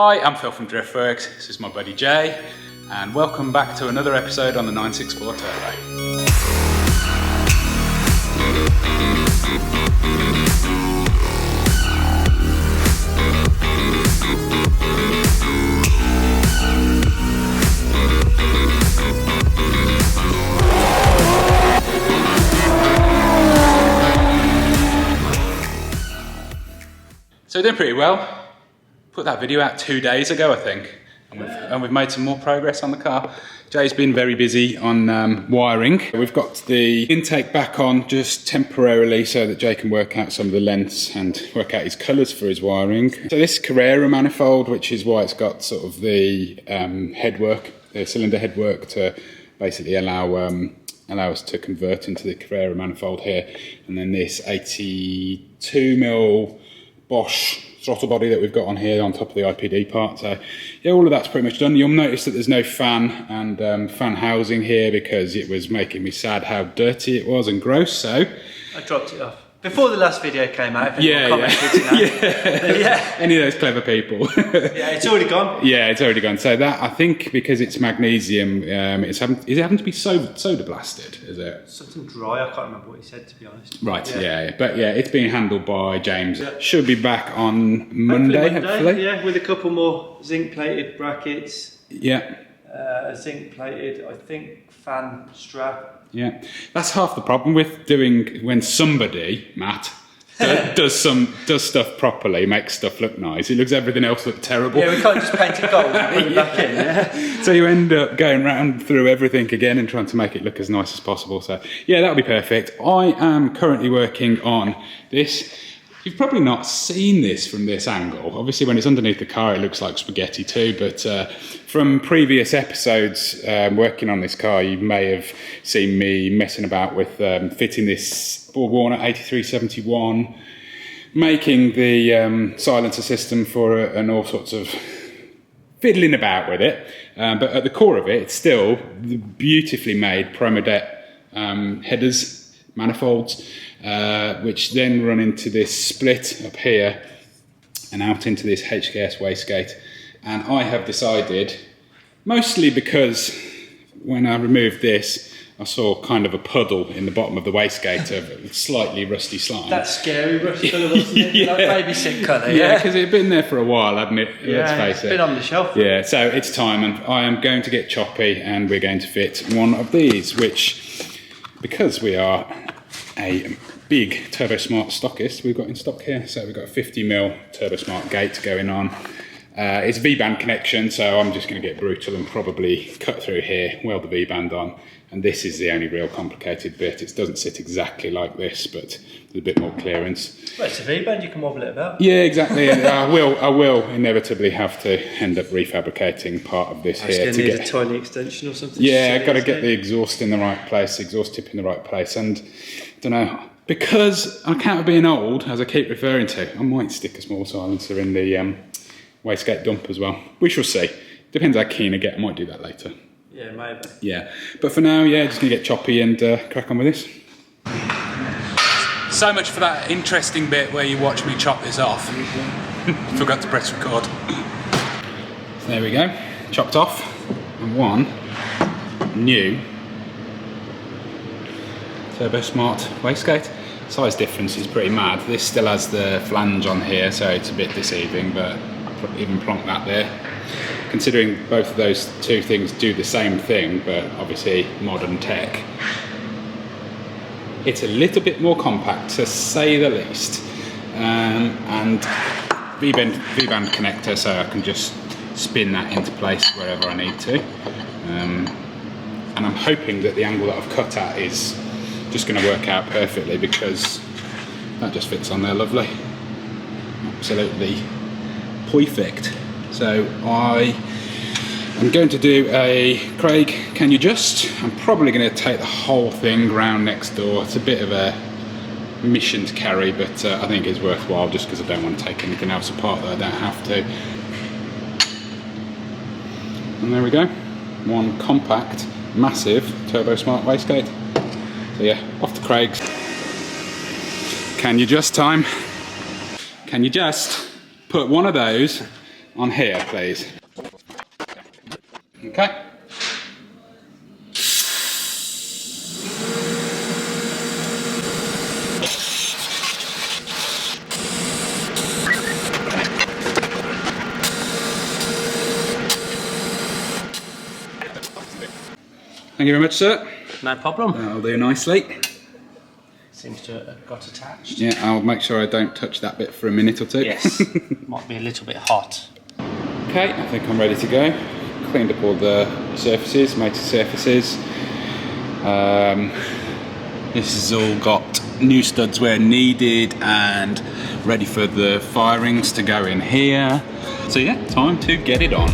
Hi, I'm Phil from Driftworks. This is my buddy Jay, and welcome back to another episode on the 964 Turbo. So doing pretty well. Put that video out 2 days ago, I think, and we've made some more progress on the car. Jay's been very busy on wiring. We've got the intake back on just temporarily so that Jay can work out some of the lengths and work out his colours for his wiring. So this Carrera manifold, which is why it's got sort of the headwork, the cylinder headwork, to basically allow us to convert into the Carrera manifold here, and then this 82mm Bosch throttle body that we've got on here on top of the IPD part. So yeah, all of that's pretty much done. You'll notice that there's no fan and fan housing here because it was making me sad how dirty it was and gross, so I dropped it off before the last video came out. Yeah. Any of those clever people. Yeah, it's already gone. Yeah, it's already gone. So that, I think, because it's magnesium, is it having to be soda blasted, is it? Something dry, I can't remember what he said, to be honest. Right, yeah. But yeah, it's being handled by James. Yeah. Should be back on Monday, hopefully. Yeah, with a couple more zinc plated brackets. Yeah. Zinc plated, I think, fan strap. Yeah, that's half the problem with doing when somebody, Matt, does stuff properly, makes stuff look nice. It looks everything else look terrible. Yeah, we can't just paint it gold and put it back in. Yeah. So you end up going round through everything again and trying to make it look as nice as possible. So yeah, that'll be perfect. I am currently working on this. You've probably not seen this from this angle. Obviously, when it's underneath the car, it looks like spaghetti too. But from previous episodes working on this car, you may have seen me messing about with fitting this Warner 8371, making the silencer system for it, and all sorts of fiddling about with it. But at the core of it, it's still the beautifully made Promodet headers, manifolds, which then run into this split up here and out into this HKS wastegate. And I have decided, mostly because when I removed this, I saw kind of a puddle in the bottom of the wastegate of slightly rusty slime. That scary rusty colour, wasn't it? Yeah. Like baby sick colour, yeah. Because it had been there for a while, hadn't it? Yeah, let's face it's it. been on the shelf. Yeah, so it's time, and I am going to get choppy, and we're going to fit one of these, which, because we are a big Turbosmart stockist, we've got in stock here. So we've got a 50mm Turbosmart gate going on. It's a V-band connection, so I'm just going to get brutal and probably cut through here, weld the V-band on, and this is the only real complicated bit. It doesn't sit exactly like this, but there's a bit more clearance. Well, it's a V-band, you can wobble it about. Yeah, exactly. I will inevitably have to end up refabricating part of this here. To get a tiny extension or something. Yeah, I've got to get the exhaust in the right place, exhaust tip in the right place, and I don't know. Because on account of being old, as I keep referring to, I might stick a small silencer in the wastegate dump as well. We shall see. Depends how keen I get. I might do that later. Yeah, maybe. Yeah, but for now, yeah, just gonna get choppy and crack on with this. So much for that interesting bit where you watch me chop this off. Forgot to press record. So there we go, chopped off, and one new Turbosmart wastegate. Size difference is pretty mad. This still has the flange on here, so it's a bit deceiving, but even plonk that there. Considering both of those two things do the same thing, but obviously modern tech, it's a little bit more compact, to say the least. And V-band connector, so I can just spin that into place wherever I need to. And I'm hoping that the angle that I've cut at is just going to work out perfectly, because that just fits on there lovely. Absolutely perfect. So I am going to do a Craig, can you just? I'm probably going to take the whole thing round next door. It's a bit of a mission to carry, but I think it's worthwhile just because I don't want to take anything else apart that I don't have to. And there we go. One compact, massive Turbosmart wastegate. So yeah, off to Craig's. Can you just time? Can you just put one of those on here, please. Okay. Thank you very much, sir. No problem. That'll do nicely. Seems to have got attached. Yeah, I'll make sure I don't touch that bit for a minute or two. Yes, might be a little bit hot. Okay, I think I'm ready to go. Cleaned up all the surfaces, motor surfaces. This has all got new studs where needed and ready for the firings to go in here. So yeah, time to get it on.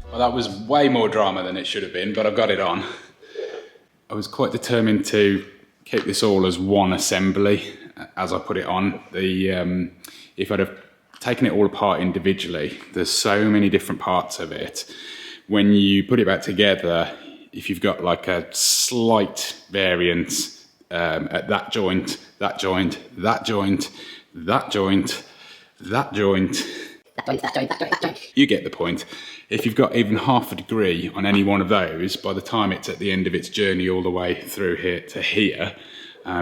Well, that was way more drama than it should have been, but I got it on. I was quite determined to keep this all as one assembly as I put it on. If I'd have taken it all apart individually, there's so many different parts of it. When you put it back together, if you've got like a slight variance at that joint, that joint, that joint, that joint, that joint, you get the point. If you've got even half a degree on any one of those, by the time it's at the end of its journey all the way through here to here,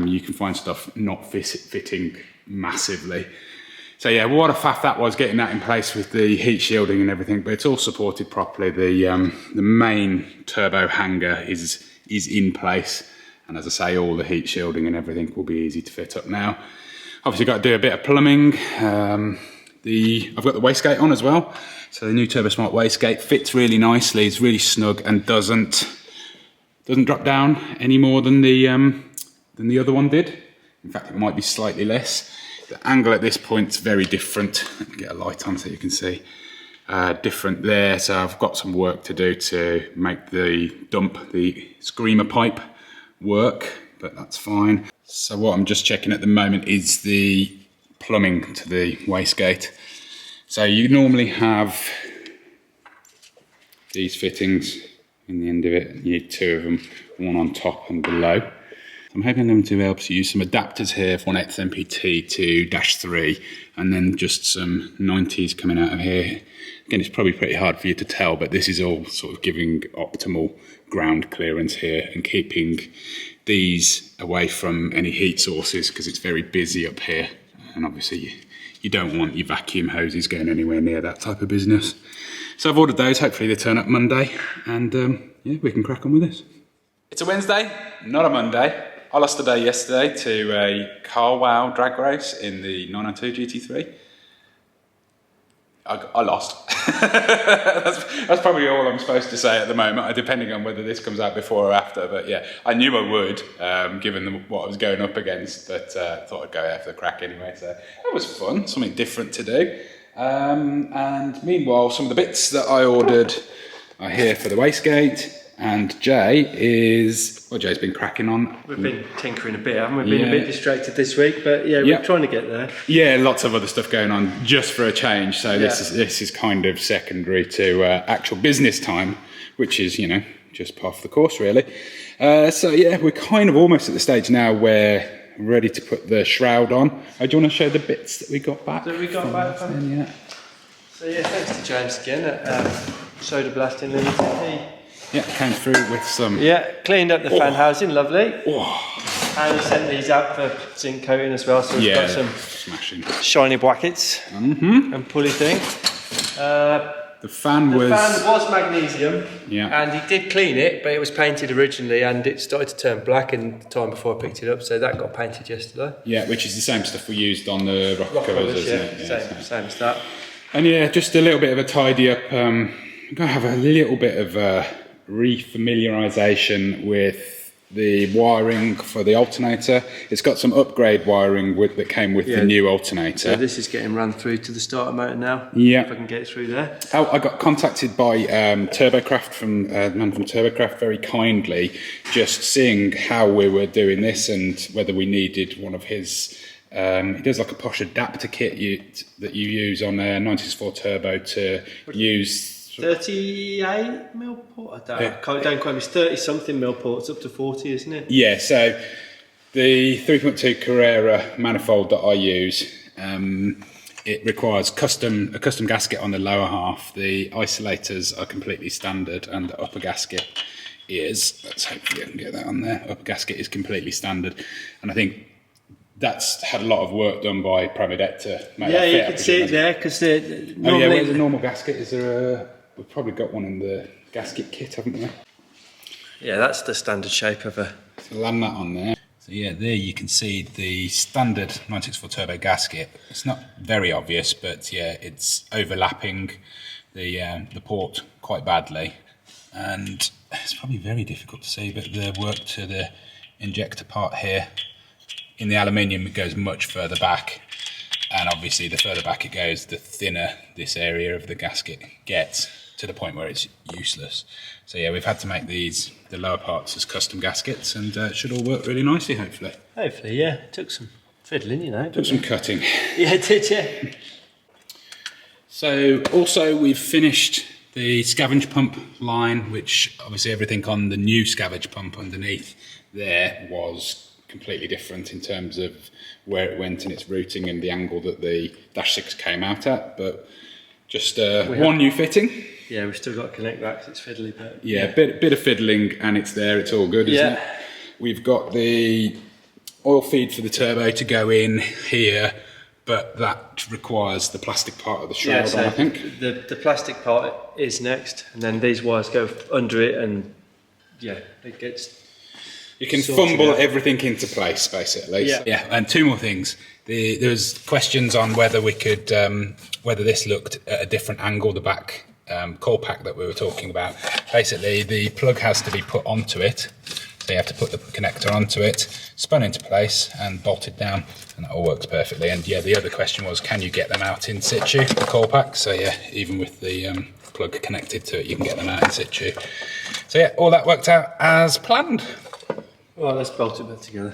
you can find stuff not fitting massively. So yeah, what a faff that was getting that in place with the heat shielding and everything, but it's all supported properly. The main turbo hanger is in place, and as I say, all the heat shielding and everything will be easy to fit up now. Obviously got to do a bit of plumbing. I've got the wastegate on as well. So the new Turbosmart wastegate fits really nicely, it's really snug and doesn't drop down any more than the other one did. In fact, it might be slightly less. The angle at this point is very different. Let me get a light on so you can see. Different there, so I've got some work to do to make the screamer pipe work, but that's fine. So what I'm just checking at the moment is the plumbing to the wastegate. So you normally have these fittings in the end of it. You need two of them, one on top and below. I'm hoping I'm going to be able to use some adapters here for 1/8 MPT to -3, and then just some 90s coming out of here. Again, it's probably pretty hard for you to tell, but this is all sort of giving optimal ground clearance here and keeping these away from any heat sources because it's very busy up here. And obviously you don't want your vacuum hoses going anywhere near that type of business. So I've ordered those, hopefully they turn up Monday, and yeah, we can crack on with this. It's a Wednesday, not a Monday. I lost a day yesterday to a RauhWelt drag race in the 992 GT3. I lost. that's probably all I'm supposed to say at the moment, depending on whether this comes out before or after. But yeah, I knew I would, given what I was going up against, but thought I'd go out for the crack anyway. So that was fun, something different to do. And meanwhile, some of the bits that I ordered are here for the wastegate. And Jay's been cracking on. We've been tinkering a bit, haven't we? Been a bit distracted this week, but yeah, we're trying to get there. Yeah, lots of other stuff going on just for a change. So this is kind of secondary to actual business time, which is, you know, just part of the course really. So yeah, we're kind of almost at the stage now where we're ready to put the shroud on. Do you want to show the bits that we got back? That we got back from? Yeah. So yeah, thanks to James again at Soda Blasting Limited. Yeah, came through with some... Yeah, cleaned up the fan housing, lovely. Oh. And we sent these out for zinc coating as well, so we've got some smashing shiny brackets and pulley thing. The fan was magnesium, and he did clean it, but it was painted originally and it started to turn black in the time before I picked it up, so that got painted yesterday. Yeah, which is the same stuff we used on the rock covers, isn't it? Yeah, same as that. And yeah, just a little bit of a tidy up. I'm going to have a little bit of re-familiarisation with the wiring for the alternator. It's got some upgrade wiring that came with the new alternator. So this is getting run through to the starter motor now. Yeah. If I can get it through there. Oh, I got contacted by Turbocraft from the man from Turbocraft very kindly, just seeing how we were doing this and whether we needed one of his. He does like a Porsche adapter kit that you use on a 964 Turbo to use. 38 mil port? Don't quote me, it's 30 something mil ports, up to 40, isn't it? Yeah, so the 3.2 Carrera manifold that I use, it requires a custom gasket on the lower half. The isolators are completely standard, and the upper gasket is, let's hopefully I can get that on there, upper gasket is completely standard, and I think that's had a lot of work done by Promodet to make that fit. You can see it there, because normally... where's a normal gasket? Is there a... We've probably got one in the gasket kit, haven't we? Yeah, that's the standard shape of a... So land that on there. So yeah, there you can see the standard 964 Turbo gasket. It's not very obvious, but yeah, it's overlapping the port quite badly. And it's probably very difficult to see, but the work to the injector part here in the aluminium, it goes much further back. And obviously the further back it goes, the thinner this area of the gasket gets, to the point where it's useless. So yeah, we've had to make the lower parts as custom gaskets, and it should all work really nicely, hopefully. Hopefully, yeah. It took some fiddling, you know. Took some cutting. Yeah, it did, yeah. So also we've finished the scavenge pump line, which obviously everything on the new scavenge pump underneath there was completely different in terms of where it went and its routing and the angle that the Dash 6 came out at, but just one new fitting. Yeah, we've still got to connect that because it's fiddly, but... Yeah, bit of fiddling and it's there, it's all good, isn't it? We've got the oil feed for the turbo to go in here, but that requires the plastic part of the shroud, so I think. The plastic part is next, and then these wires go under it, and yeah, it gets... You can fumble everything into place, basically. Yeah, and two more things. There was questions on whether we could, whether this looked at a different angle, the back coil pack that we were talking about. Basically, the plug has to be put onto it. So you have to put the connector onto it, spun into place and bolted down, and that all works perfectly. And yeah, the other question was, can you get them out in situ, the coil pack? So yeah, even with the plug connected to it, you can get them out in situ. So yeah, all that worked out as planned. Well, let's bolt it back together.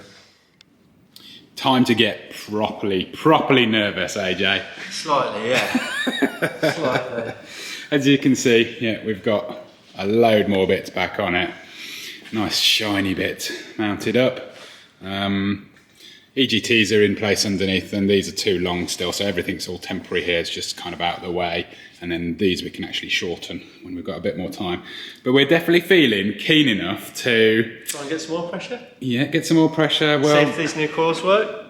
Time to get properly nervous, AJ. Slightly, yeah. Slightly. As you can see, yeah, we've got a load more bits back on it. Nice shiny bit mounted up. EGTs are in place underneath, and these are too long still, so everything's all temporary here. It's just kind of out of the way, and then these we can actually shorten when we've got a bit more time. But we're definitely feeling keen enough to try and get some more pressure. Yeah, get some more pressure. Well, see if these new coils work.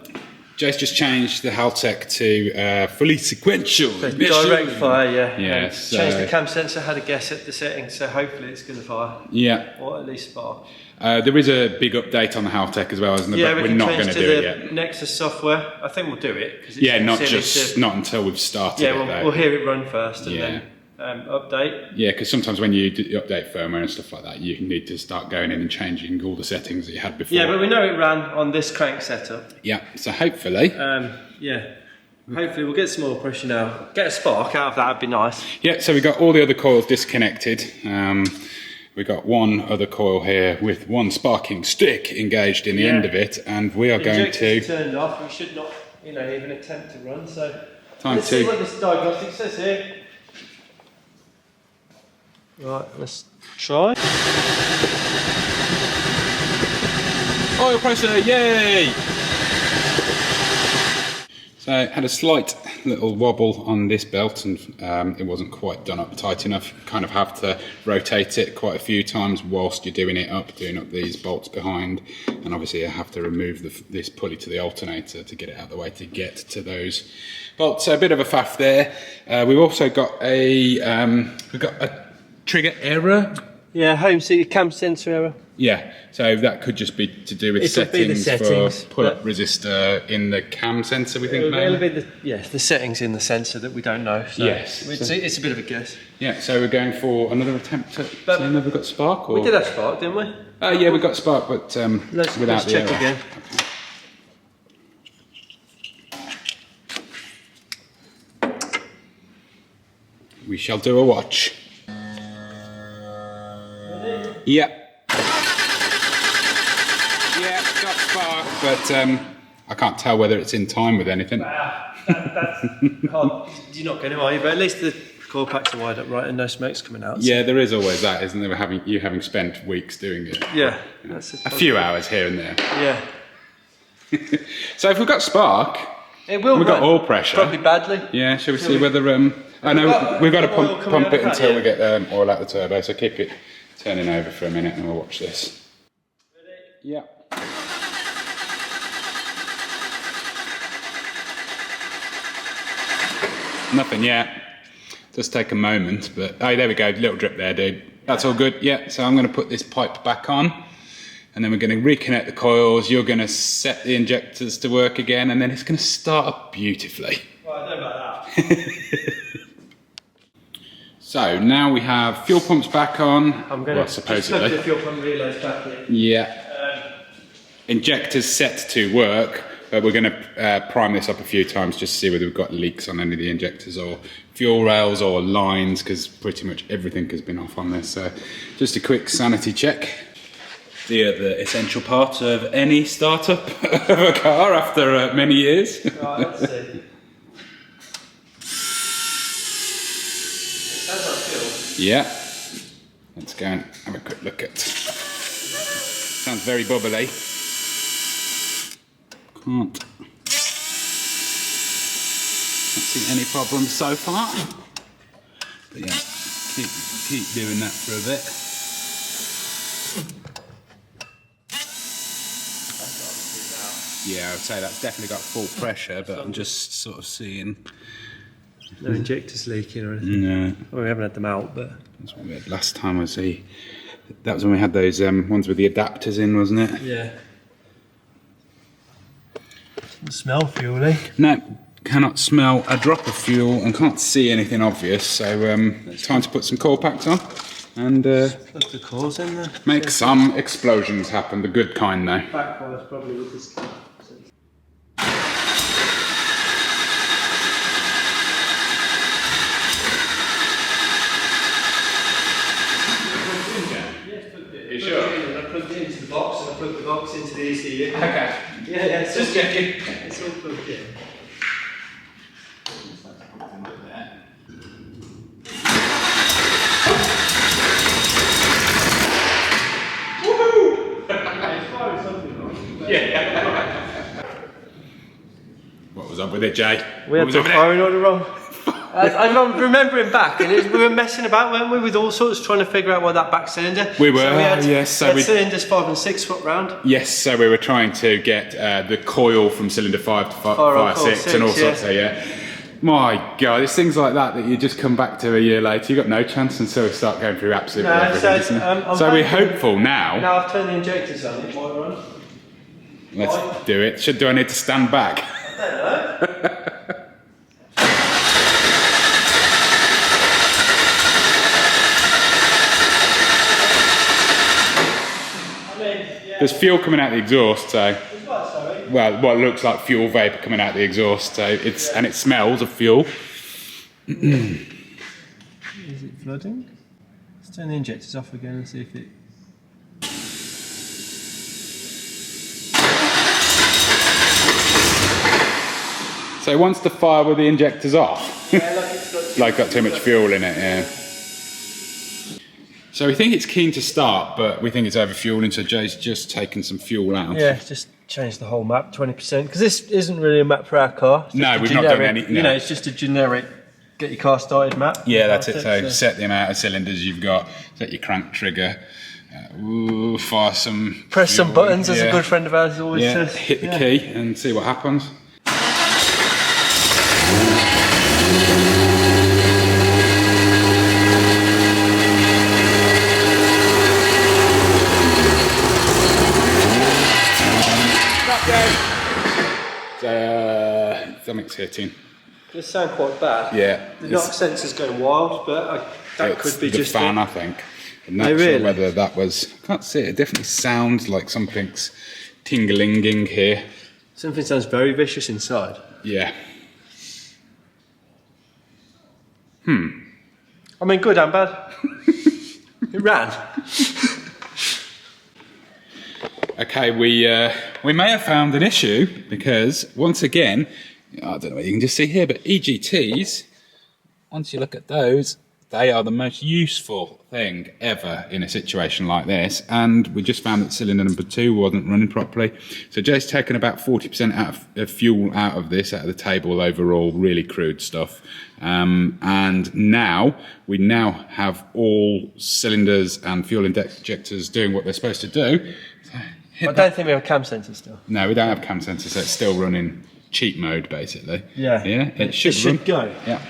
Jace just changed the Haltech to fully sequential. So direct fire, yeah. Yeah. Changed the cam sensor, had a guess at the settings, so hopefully it's going to fire. Yeah. Or at least spark. There is a big update on the Haltech as well, isn't there? Yeah, but we're not going to do it yet. Nexus software. I think we'll do it. Cause it's not until we've started it. Yeah, we'll hear it run first and then update. Yeah, because sometimes when you update firmware and stuff like that, you need to start going in and changing all the settings that you had before. Yeah, but we know it ran on this crank setup. Yeah, so hopefully. Hopefully we'll get some more pressure now. Get a spark out of that, would be nice. Yeah, so we got all the other coils disconnected. We've got one other coil here with one sparking stick engaged in the end of it, and we are going to... turned off, we should not, even attempt to run, so... Let's see what this diagnostic says here. Right, let's try. Oil pressure, yay! So had a slight little wobble on this belt, and it wasn't quite done up tight enough. You kind of have to rotate it quite a few times whilst you're doing up these bolts behind, and obviously I have to remove this pulley to the alternator to get it out of the way to get to those bolts. So a bit of a faff there. We've also got a trigger error. Yeah, home seat cam sensor error. Yeah, so that could just be to do with settings for pull-up resistor in the cam sensor, we think, maybe? It'll be the settings in the sensor that we don't know. So yes. It's a bit of a guess. Yeah, so we're going for another attempt at seeing if we've got spark? Or? We did have spark, didn't we? Yeah, we got spark, but without the check error. again. We shall do a watch. Yeah. Yeah, got spark, but I can't tell whether it's in time with anything. That's hard. You're not going to, are you? But at least the coil packs are wired up right and no smoke's coming out. Yeah, there is always that, isn't there? Having spent weeks doing it. Yeah. That's a few hours here and there. Yeah. So if we've got spark, it will. We've got oil pressure. Probably badly. Yeah, shall we see whether... I know we've got to pump it until we get oil out the turbo, so keep it turning over for a minute and we'll watch this. Ready? Yeah. Nothing yet. Does take a moment, but oh, there we go. Little drip there, dude. That's all good. Yeah. So I'm going to put this pipe back on, and then we're going to reconnect the coils. You're going to set the injectors to work again, and then it's going to start up beautifully. Well, I don't know about that. So now we have fuel pumps back on. I'm going to supposedly. the fuel pump relays back in. Yeah. Injectors set to work. But we're going to prime this up a few times just to see whether we've got leaks on any of the injectors or fuel rails or lines, because pretty much everything has been off on this. So just a quick sanity check. The essential part of any startup of a car after many years. Right, let's see. It sounds like fuel. Yeah. Let's go and have a quick look at. Sounds very bubbly. Can't see any problems so far, but yeah, keep doing that for a bit. Yeah, I would say that's definitely got full pressure, but I'm just sort of seeing no injectors leaking or anything. No. Well, we haven't had them out, but that's what we had last time. That was when we had those ones with the adapters in, wasn't it? Yeah. Doesn't smell fuel-y. No, cannot smell a drop of fuel and can't see anything obvious. So time to put some coil packs on and plug the coils in there. Make some explosions happen, the good kind though. Backfires probably with this. You sure? I plugged it into the box and I plugged the box into the ECU. Okay. Yeah, it's Just checking. It's all plugged in. Woohoo! Yeah, it's firing something wrong. Yeah. What was up with it, Jay? We had the firing order wrong. I'm remembering back, and we were messing about, weren't we, with all sorts, trying to figure out what that back cylinder. We were, so we had, yes. So we had cylinders 5 and 6 foot round. Yes, so we were trying to get the coil from cylinder 5 to 5, 6 and all sorts. So yeah. My God, it's things like that you just come back to a year later. You've got no chance until we start going through absolutely everything. So we're hopeful now. Now I've turned the injectors on, it might run. Let's do it. Do I need to stand back? I don't know. There's fuel coming out the exhaust, so well, what looks like fuel vapour coming out the exhaust. So and it smells of fuel. Is it flooding? Let's turn the injectors off again and see if it. So it wants to fire with the injectors off. Yeah, like it's got too much fuel in it. Yeah. So we think it's keen to start, but we think it's overfueling, so Jay's just taken some fuel out. Yeah, just change the whole map 20%, because this isn't really a map for our car. No, we've not done any. No. You know, it's just a generic get your car started map. Yeah, that's it. So set the amount of cylinders you've got, set your crank trigger, fire some... Press some buttons, as a good friend of ours always says. Hit the key and see what happens. Something's hitting. They sound quite bad. Yeah. The knock sensor's going wild, but that could be just the fan, I think. I'm not sure whether that was... I can't see it. It definitely sounds like something's tingling here. Something sounds very vicious inside. Yeah. I mean, good and bad. It ran. Okay, we may have found an issue because, once again, I don't know what you can just see here, but EGTs, once you look at those, they are the most useful thing ever in a situation like this. And we just found that cylinder number 2 wasn't running properly. So Jay's taken about 40% of fuel out of this, out of the table overall, really crude stuff. And now, we have all cylinders and fuel injectors doing what they're supposed to do. So I don't think we have a cam sensor still. No, we don't have cam sensor, so it's still running cheat mode, basically. Yeah. Yeah, it should go. Yeah.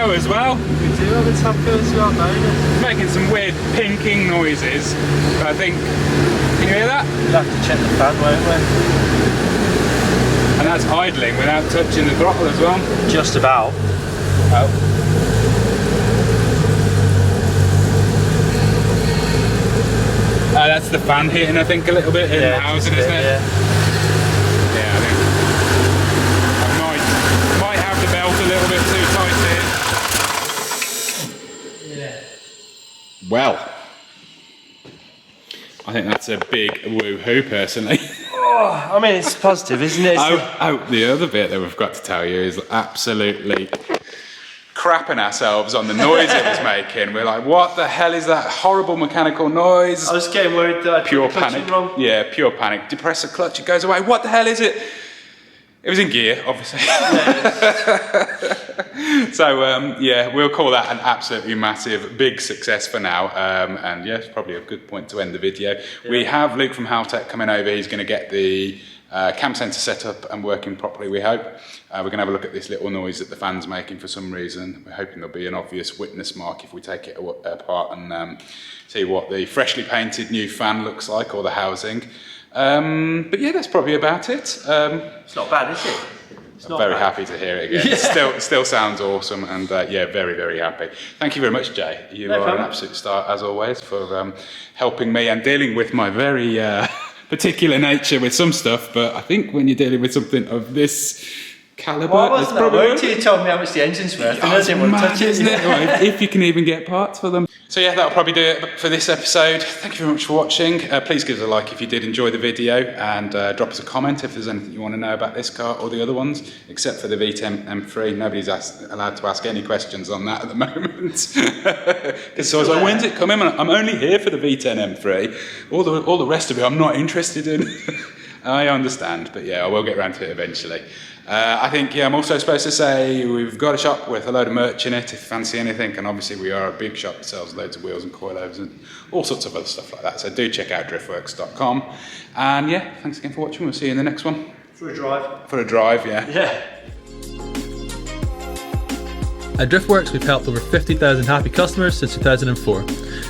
As well. We do have a taco as well, bonus. Making some weird pinking noises, but I think, can you hear that? We'll have to check the fan, won't we? And that's idling without touching the throttle as well. Just about. Oh. That's the fan hitting, I think, a little bit in the housing, isn't it? Yeah. Yeah, I think I might have the belt a little bit too tight here. Well, I think that's a big woohoo, personally. Oh, I mean, it's positive, isn't it? The other bit that we've got to tell you is absolutely crapping ourselves on the noise it was making. We're like, what the hell is that horrible mechanical noise? I was getting worried that I pure panic. Wrong. Yeah, pure panic. Depress the clutch, it goes away. What the hell is it? It was in gear, obviously. So, yeah, we'll call that an absolutely massive, big success for now. And yeah, it's probably a good point to end the video. Yeah. We have Luke from RauhWelt coming over. He's going to get the cam sensor set up and working properly, we hope. We're going to have a look at this little noise that the fan's making for some reason. We're hoping there'll be an obvious witness mark if we take it apart and see what the freshly painted new fan looks like, or the housing. But yeah, that's probably about it. It's not bad, is it? I'm very happy to hear it again. Yeah. It still sounds awesome, and yeah, very, very happy. Thank you very much, Jay. You are an absolute star, as always, for helping me and dealing with my very particular nature with some stuff. But I think when you're dealing with something of this calibre, well, I wasn't that worried till you told me how much the engine's worth, and I didn't want to touch it. Isn't it? If you can even get parts for them. So yeah, that'll probably do it for this episode. Thank you very much for watching. Please give us a like if you did enjoy the video, and drop us a comment if there's anything you want to know about this car or the other ones, except for the V10 M3. Nobody's allowed to ask any questions on that at the moment. Because so I was like, when's it coming? I'm only here for the V10 M3. All the rest of it I'm not interested in. I understand, but yeah, I will get around to it eventually. I think, yeah, I'm also supposed to say we've got a shop with a load of merch in it if you fancy anything, and obviously we are a big shop that sells loads of wheels and coilovers and all sorts of other stuff like that, so do check out driftworks.com. And yeah, thanks again for watching. We'll see you in the next one. For a drive. For a drive, yeah. Yeah. At Driftworks, we've helped over 50,000 happy customers since 2004.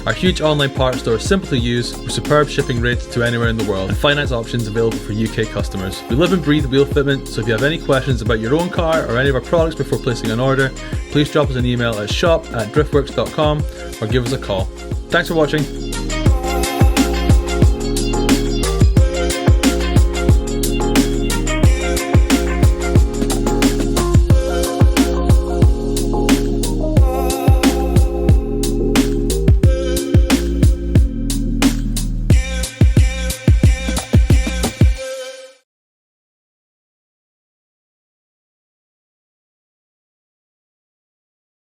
Our huge online parts store is simple to use, with superb shipping rates to anywhere in the world, and finance options available for UK customers. We live and breathe wheel fitment, so if you have any questions about your own car or any of our products before placing an order, please drop us an email at shop@driftworks.com or give us a call. Thanks for watching.